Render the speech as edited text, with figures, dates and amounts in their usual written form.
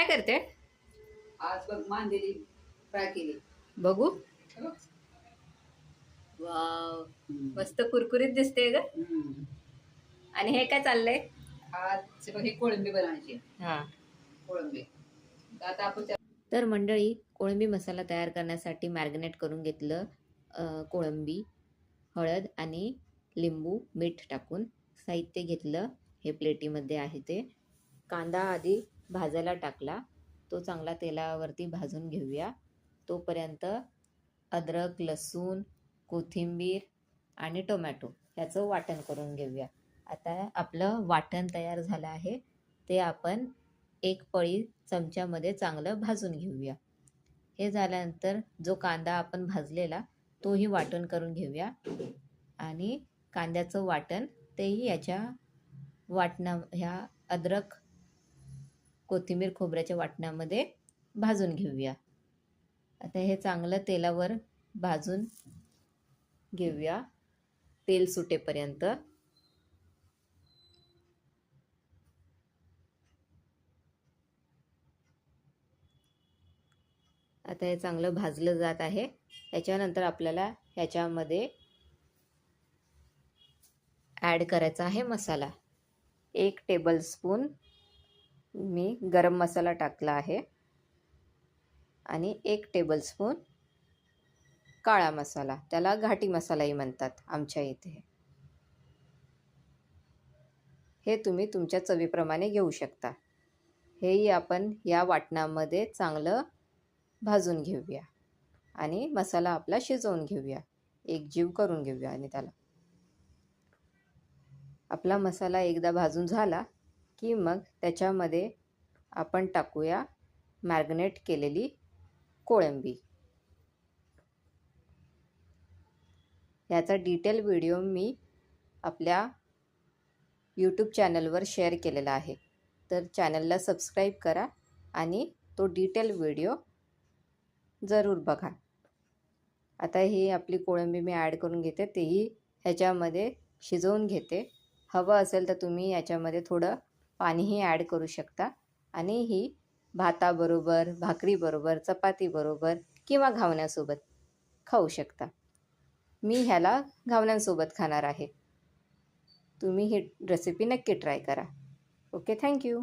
करते? आज बघ मांदेली फ्राय केली. बघू. हे बघ. वाव, हम्म. मस्त कुरकुरीत दिसते ग. हम्म. आणि हे काय चाललंय? आज बघ ही कोळंबी बनवायची. हा. कोळंबी आता आपण तर मंडळी, कोळंबी मसाला तयार करण्यासाठी मॅरिनेट करून घेतलं कोळंबी, हळद आणि लिंबू मीठ टाकून. साहित्य घेतलं हे प्लेटीमध्ये आहे ते. कांदा आधी भाजायला टाकला, तो चांगला तेलावरती भाजून घेऊया. तोपर्यंत अद्रक, लसूण, कोथिंबीर आणि टोमॅटो ह्याचं वाटण करून घेऊया. आता आपलं वाटण तयार झालं आहे, ते आपण एक पळी चमच्यामध्ये चांगलं भाजून घेऊया. हे झाल्यानंतर जो कांदा आपण भाजलेला तोही वाटण करून घेऊया आणि कांद्याचं वाटण तेही याच्या ह्या अद्रक, कोथिंबीर, खोबऱ्याच्या वाटणामध्ये भाजून घेऊया. आता हे चांगलं तेलावर भाजून घेऊया तेल सुटेपर्यंत. आता हे चांगलं भाजलं जात आहे. याच्यानंतर आपल्याला ह्याच्यामध्ये ॲड करायचा आहे मसाला. 1 टेबलस्पून मी गरम मसाला टाकला आहे आणि 1 टेबलस्पून काळा मसाला, त्याला घाटी मसालाही म्हणतात आमच्या इथे. हे तुम्ही तुमच्या चवीप्रमाणे घेऊ शकता. हेही आपण या वाटणामध्ये चांगलं भाजून घेऊया आणि मसाला आपला शिजवून घेऊया, एकजीव करून घेऊया. आणि त्याला आपला मसाला एकदा भाजून झाला की मग त्याच्यामध्ये आपण टाकूया मॅरिनेट केलेली कोळंबी. याचा डिटेल व्हिडिओ मी आपल्या यूट्यूब चॅनलवर शेअर केलेला आहे, तर चॅनलला सबस्क्राईब करा आणि तो डिटेल व्हिडिओ जरूर बघा. आता ही आपली कोळंबी मी ॲड करून घेते, तेही ह्याच्यामध्ये शिजवून घेते. हवं असेल तर तुम्ही याच्यामध्ये थोडं पाणीही ॲड करू शकता आणि ही भाताबरोबर, भाकरीबरोबर, चपातीबरोबर किंवा घावण्यासोबत खाऊ शकता. मी ह्याला घावण्यांसोबत खाणार आहे. तुम्ही ही रेसिपी नक्की ट्राय करा. Okay, thank you.